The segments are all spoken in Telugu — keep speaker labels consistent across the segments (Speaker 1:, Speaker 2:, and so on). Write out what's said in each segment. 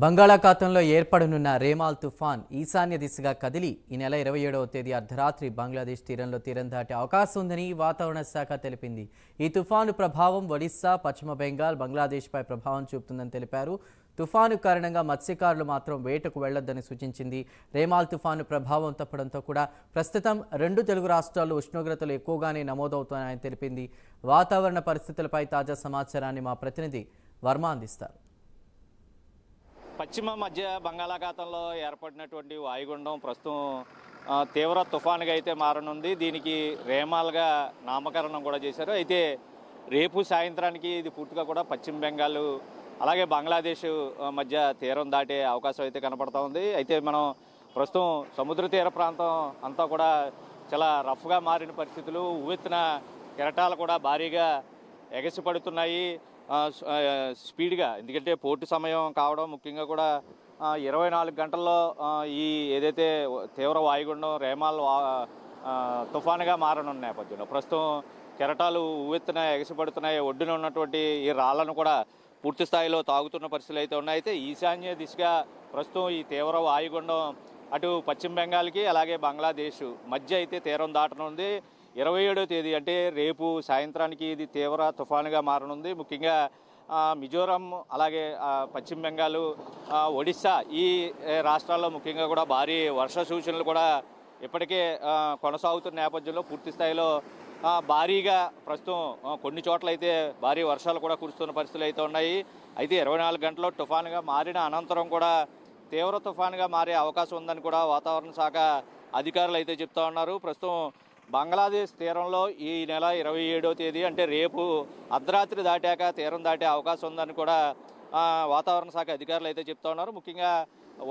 Speaker 1: బంగాళాఖాతంలో ఏర్పడనున్న రేమాల్ తుఫాన్ ఈశాన్య దిశగా కదిలి ఈ నెల 27వ తేదీ అర్ధరాత్రి బంగ్లాదేశ్ తీరం దాటే అవకాశం ఉందని వాతావరణ శాఖ తెలిపింది. ఈ తుఫాను ప్రభావం ఒడిశా, పశ్చిమ బెంగాల్, బంగ్లాదేశ్పై ప్రభావం చూపుతుందని తెలిపారు. తుఫాను కారణంగా మత్స్యకారులు మాత్రం వేటకు వెళ్లొద్దని సూచించింది. రేమాల్ తుఫాను ప్రభావం తప్పడంతో కూడా ప్రస్తుతం రెండు తెలుగు రాష్ట్రాల్లో ఉష్ణోగ్రతలు ఎక్కువగానే నమోదవుతున్నాయని తెలిపింది. వాతావరణ పరిస్థితులపై తాజా సమాచారాన్ని మా ప్రతినిధి వర్మ అందిస్తారు.
Speaker 2: పశ్చిమ మధ్య బంగాళాఖాతంలో ఏర్పడినటువంటి వాయుగుండం ప్రస్తుతం తీవ్ర తుఫానుగా అయితే మారనుంది. దీనికి రేమాల్గా నామకరణం కూడా చేశారు. అయితే రేపు సాయంత్రానికి ఇది పూర్తిగా కూడా పశ్చిమ బెంగాల్ అలాగే బంగ్లాదేశ్ మధ్య తీరం దాటే అవకాశం అయితే కనపడతా ఉంది. అయితే మనం ప్రస్తుతం సముద్ర తీర ప్రాంతం అంతా కూడా చాలా రఫ్గా మారిన పరిస్థితులు, ఉవ్వెత్తున కెరటాలు కూడా భారీగా ఎగసిపడుతున్నాయి స్పీడ్గా. ఎందుకంటే పోర్టు సమయం కావడం, ముఖ్యంగా కూడా 24 గంటల్లో ఈ ఏదైతే తీవ్ర వాయుగుండం రేమాల్ తుఫానుగా మారనున్న నేపథ్యంలో ప్రస్తుతం కెరటాలు ఉవ్వెత్తున ఎగసిపడుతున్నాయి. ఒడ్డున ఉన్నటువంటి ఈ రాళ్లను కూడా పూర్తి స్థాయిలో తాగుతున్న పరిస్థితులు అయితే ఉన్నాయి. అయితే ఈశాన్య దిశగా ప్రస్తుతం ఈ తీవ్ర వాయుగుండం అటు పశ్చిమ బెంగాల్కి అలాగే బంగ్లాదేశ్ మధ్య అయితే తీరం దాటనుంది. 27వ తేదీ అంటే రేపు సాయంత్రానికి ఇది తీవ్ర తుఫానుగా మారనుంది. ముఖ్యంగా మిజోరాం అలాగే పశ్చిమ బెంగాల్, ఒడిశా ఈ రాష్ట్రాల్లో ముఖ్యంగా కూడా భారీ వర్ష సూచనలు కూడా ఇప్పటికే కొనసాగుతున్న నేపథ్యంలో పూర్తి స్థాయిలో భారీగా ప్రస్తుతం కొన్ని చోట్ల అయితే భారీ వర్షాలు కూడా కురుస్తున్న పరిస్థితులు అయితే ఉన్నాయి. అయితే 24 గంటల్లో తుఫానుగా మారిన అనంతరం కూడా తీవ్ర తుఫానుగా మారే అవకాశం ఉందని కూడా వాతావరణ శాఖ అధికారులు అయితే చెప్తా ఉన్నారు. ప్రస్తుతం బంగ్లాదేశ్ తీరంలో ఈ నెల 27వ తేదీ అంటే రేపు అర్ధరాత్రి దాటాక తీరం దాటే అవకాశం ఉందని కూడా వాతావరణ శాఖ అధికారులు అయితే చెప్తా ఉన్నారు. ముఖ్యంగా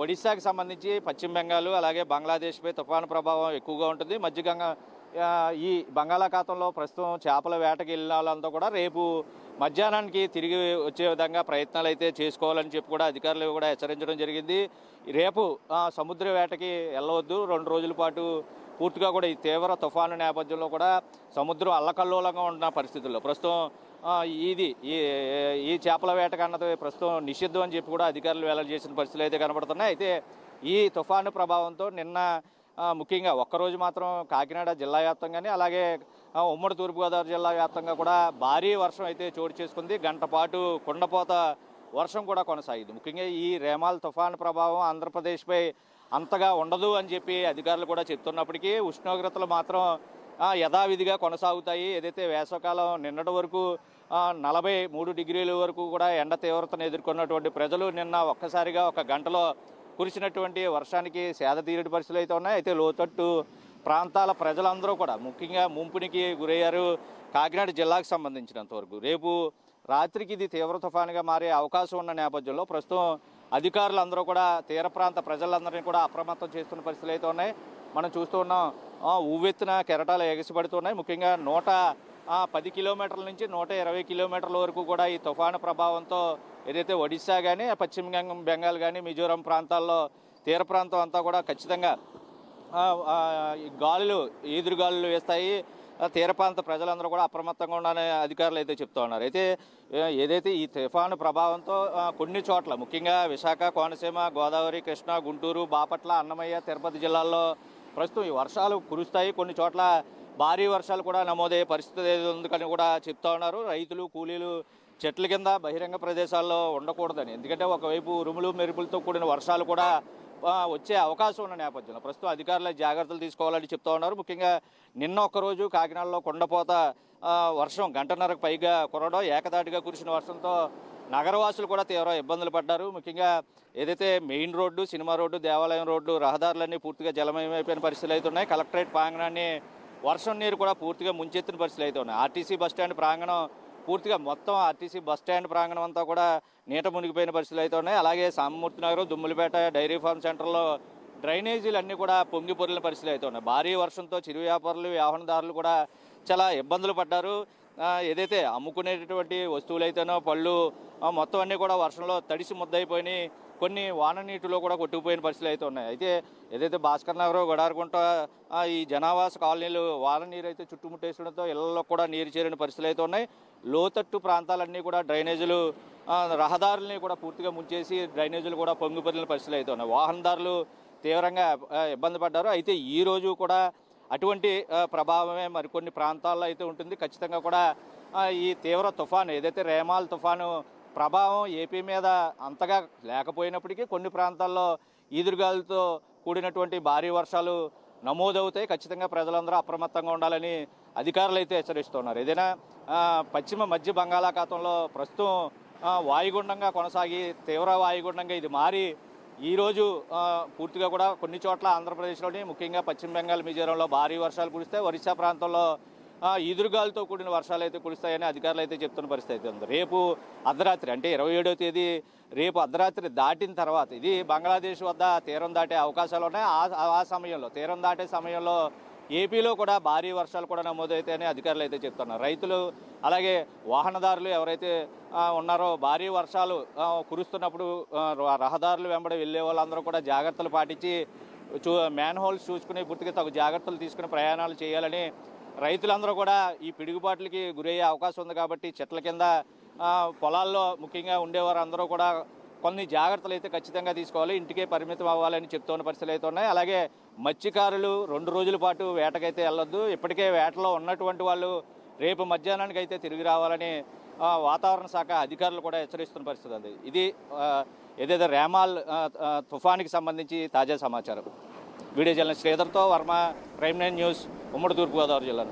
Speaker 2: ఒడిశాకి సంబంధించి పశ్చిమ బెంగాల్ అలాగే బంగ్లాదేశ్పై తుఫాను ప్రభావం ఎక్కువగా ఉంటుంది. మధ్యగంగా ఈ బంగాళాఖాతంలో ప్రస్తుతం చేపల వేటకి వెళ్ళిన వాళ్ళంతా కూడా రేపు మధ్యాహ్నానికి తిరిగి వచ్చే విధంగా ప్రయత్నాలు అయితే చేసుకోవాలని చెప్పి కూడా అధికారులు కూడా హెచ్చరించడం జరిగింది. రేపు సముద్ర వేటకి వెళ్ళవద్దు. 2 రోజుల పాటు పూర్తిగా కూడా ఈ తీవ్ర తుఫాను నేపథ్యంలో కూడా సముద్రం అల్లకల్లోలంగా ఉన్న పరిస్థితుల్లో ప్రస్తుతం ఈ చేపల వేటకు అన్నది ప్రస్తుతం నిషిద్ధం అని చెప్పి కూడా అధికారులు వెల్లడి చేసిన పరిస్థితులు అయితే కనబడుతున్నాయి. అయితే ఈ తుఫాను ప్రభావంతో నిన్న ముఖ్యంగా ఒక్కరోజు మాత్రం కాకినాడ జిల్లా వ్యాప్తంగానే అలాగే ఉమ్మడి తూర్పుగోదావరి జిల్లా వ్యాప్తంగా కూడా భారీ వర్షం అయితే చోటు చేసుకుంది. గంట పాటు కుండపోత వర్షం కూడా కొనసాగింది. ముఖ్యంగా ఈ రేమాల్ తుఫాను ప్రభావం ఆంధ్రప్రదేశ్పై అంతగా ఉండదు అని చెప్పి అధికారులు కూడా చెప్తున్నప్పటికీ ఉష్ణోగ్రతలు మాత్రం యథావిధిగా కొనసాగుతాయి. ఏదైతే వేసవకాలం నిన్నటి వరకు 43 డిగ్రీల వరకు కూడా ఎండ తీవ్రతను ఎదుర్కొన్నటువంటి ప్రజలు నిన్న ఒక్కసారిగా ఒక గంటలో కురిసినటువంటి వర్షానికి సేద తీరటి పరిస్థితులు అయితే ఉన్నాయి. అయితే లోతట్టు ప్రాంతాల ప్రజలందరూ కూడా ముఖ్యంగా ముంపునికి గురయ్యారు. కాకినాడ జిల్లాకు సంబంధించినంత వరకు రేపు రాత్రికి ఇది తీవ్ర తుఫానుగా మారే అవకాశం ఉన్న నేపథ్యంలో ప్రస్తుతం అధికారులందరూ కూడా తీర ప్రాంత ప్రజలందరినీ కూడా అప్రమత్తం చేస్తున్న పరిస్థితులు అయితే ఉన్నాయి. మనం చూస్తూ ఉన్నాం ఉవ్వెత్తున కెరటాలు ఎగసిపడుతున్నాయి. ముఖ్యంగా 110 కిలోమీటర్ల నుంచి 120 కిలోమీటర్ల వరకు కూడా ఈ తుఫాను ప్రభావంతో ఏదైతే ఒడిశా కానీ పశ్చిమ బెంగాల్ కానీ మిజోరాం ప్రాంతాల్లో తీర ప్రాంతం అంతా కూడా ఖచ్చితంగా ఈదురుగాలులు వేస్తాయి. తీర ప్రాంత ప్రజలందరూ కూడా అప్రమత్తంగా ఉండాలని అధికారులు అయితే చెప్తూ ఉన్నారు. అయితే ఏదైతే ఈ తుఫాను ప్రభావంతో కొన్ని చోట్ల ముఖ్యంగా విశాఖ, కోనసీమ, గోదావరి, కృష్ణా, గుంటూరు, బాపట్ల, అన్నమయ్య, తిరుపతి జిల్లాల్లో ప్రస్తుతం ఈ వర్షాలు కురుస్తాయి. కొన్ని చోట్ల భారీ వర్షాలు కూడా నమోదయ్యే పరిస్థితి ఉందని కూడా చెప్తా ఉన్నారు. రైతులు, కూలీలు చెట్ల కింద బహిరంగ ప్రదేశాల్లో ఉండకూడదని, ఎందుకంటే ఒకవైపు ఉరుములు మెరుపులతో కూడిన వర్షాలు కూడా వచ్చే అవకాశం ఉన్న నేపథ్యంలో ప్రస్తుతం అధికారులు జాగ్రత్తలు తీసుకోవాలని చెప్తా ఉన్నారు. ముఖ్యంగా నిన్న ఒక్కరోజు కాకినాడలో కుండపోత వర్షం గంటన్నరకు పైగా కురవడం, ఏకదాటిగా కురిసిన వర్షంతో నగరవాసులు కూడా తీవ్ర ఇబ్బందులు పడ్డారు. ముఖ్యంగా ఏదైతే మెయిన్ రోడ్డు, సినిమా రోడ్డు, దేవాలయం రోడ్డు రహదారులన్నీ పూర్తిగా జలమయమైపోయిన పరిస్థితులు అయితే ఉన్నాయి. కలెక్టరేట్ ప్రాంగణాన్ని వర్షం నీరు కూడా పూర్తిగా ముంచెత్తిన పరిస్థితులు అయితే ఉన్నాయి. ఆర్టీసీ బస్టాండ్ ప్రాంగణం పూర్తిగా మొత్తం ఆర్టీసీ బస్టాండ్ ప్రాంగణం అంతా కూడా నీట మునిగిపోయిన పరిస్థితులు అయితే ఉన్నాయి. అలాగే సామమూర్తి నగరం, దుమ్ములపేట డైరీ ఫార్మ్ సెంటర్లో డ్రైనేజీలు అన్నీ కూడా పొంగి పొరిలిన పరిస్థితులు అయితే ఉన్నాయి. భారీ వర్షంతో చిరు వ్యాపారులు, వాహనదారులు కూడా చాలా ఇబ్బందులు పడ్డారు. ఏదైతే అమ్ముకునేటటువంటి వస్తువులైతేనో పళ్ళు మొత్తం అన్నీ కూడా వర్షంలో తడిసి ముద్దయిపోయినాయి. కొన్ని వాన నీటిలో కూడా కొట్టుకుపోయిన పరిస్థితులు అయితే ఉన్నాయి. అయితే ఏదైతే భాస్కర్ నగర్, గొడారగుంట ఈ జనావాస కాలనీలు వాన నీరు అయితే చుట్టుముట్టేసడంతో ఇళ్లలో కూడా నీరు చేరిన పరిస్థితులు అయితే ఉన్నాయి. లోతట్టు ప్రాంతాలన్నీ కూడా డ్రైనేజీలు రహదారుల్ని కూడా పూర్తిగా ముంచేసి డ్రైనేజీలు కూడా పొంగిపొరిన పరిస్థితులు అయితే ఉన్నాయి. వాహనదారులు తీవ్రంగా ఇబ్బంది పడ్డారు. అయితే ఈ రోజు కూడా అటువంటి ప్రభావమే మరికొన్ని ప్రాంతాల్లో అయితే ఉంటుంది. ఖచ్చితంగా కూడా ఈ తీవ్ర తుఫాను ఏదైతే రేమాల్ తుఫాను ప్రభావం ఏపీ మీద అంతగా లేకపోయినప్పటికీ కొన్ని ప్రాంతాల్లో ఈదురుగాలులతో కూడినటువంటి భారీ వర్షాలు నమోదవుతాయి. ఖచ్చితంగా ప్రజలందరూ అప్రమత్తంగా ఉండాలని అధికారులు అయితే హెచ్చరిస్తున్నారు. ఏదైనా పశ్చిమ మధ్య బంగాళాఖాతంలో ప్రస్తుతం వాయుగుండంగా కొనసాగి తీవ్ర వాయుగుండంగా ఇది మారి ఈరోజు పూర్తిగా కూడా కొన్ని చోట్ల ఆంధ్రప్రదేశ్లోని ముఖ్యంగా పశ్చిమ బెంగాల్, మిజోరంలో భారీ వర్షాలు కురిస్తాయి. ఒరిస్సా ప్రాంతంలో ఈదురుగాలతో కూడిన వర్షాలు అయితే కురుస్తాయని అధికారులు అయితే చెప్తున్న పరిస్థితి ఉంది. రేపు అర్ధరాత్రి అంటే 27వ తేదీ రేపు అర్ధరాత్రి దాటిన తర్వాత ఇది బంగ్లాదేశ్ వద్ద తీరం దాటే అవకాశాలు ఉన్నాయి. ఆ సమయంలో తీరం దాటే సమయంలో ఏపీలో కూడా భారీ వర్షాలు కూడా నమోదవుతాయని అధికారులు అయితే చెప్తున్నారు. రైతులు అలాగే వాహనదారులు ఎవరైతే ఉన్నారో భారీ వర్షాలు కురుస్తున్నప్పుడు రహదారులు వెంబడి వెళ్ళే వాళ్ళందరూ కూడా జాగ్రత్తలు పాటించి మ్యాన్ హోల్స్ చూసుకుని పూర్తిగా తగు జాగ్రత్తలు తీసుకుని ప్రయాణాలు చేయాలని రైతులందరూ కూడా ఈ పిడుగుపాట్లకి గురయ్యే అవకాశం ఉంది. కాబట్టి చెట్ల కింద పొలాల్లో ముఖ్యంగా ఉండేవారు అందరూ కూడా కొన్ని జాగ్రత్తలు అయితే ఖచ్చితంగా తీసుకోవాలి. ఇంటికే పరిమితం అవ్వాలని చెప్తున్న పరిస్థితులు అయితే ఉన్నాయి. అలాగే మత్స్యకారులు 2 రోజుల పాటు వేటకైతే వెళ్ళొద్దు. ఇప్పటికే వేటలో ఉన్నటువంటి వాళ్ళు రేపు మధ్యాహ్నానికి అయితే తిరిగి రావాలని వాతావరణ శాఖ అధికారులు కూడా హెచ్చరిస్తున్న పరిస్థితి ఉంది. ఇది ఏదైతే రేమాల్ తుఫానికి సంబంధించి తాజా సమాచారం. వీడియో జర్నలిస్ట్ శ్రీధర్తో వర్మ, ప్రైమ్ 9 న్యూస్, ఉమ్మడి తూర్పుగోదావరి జిల్లా.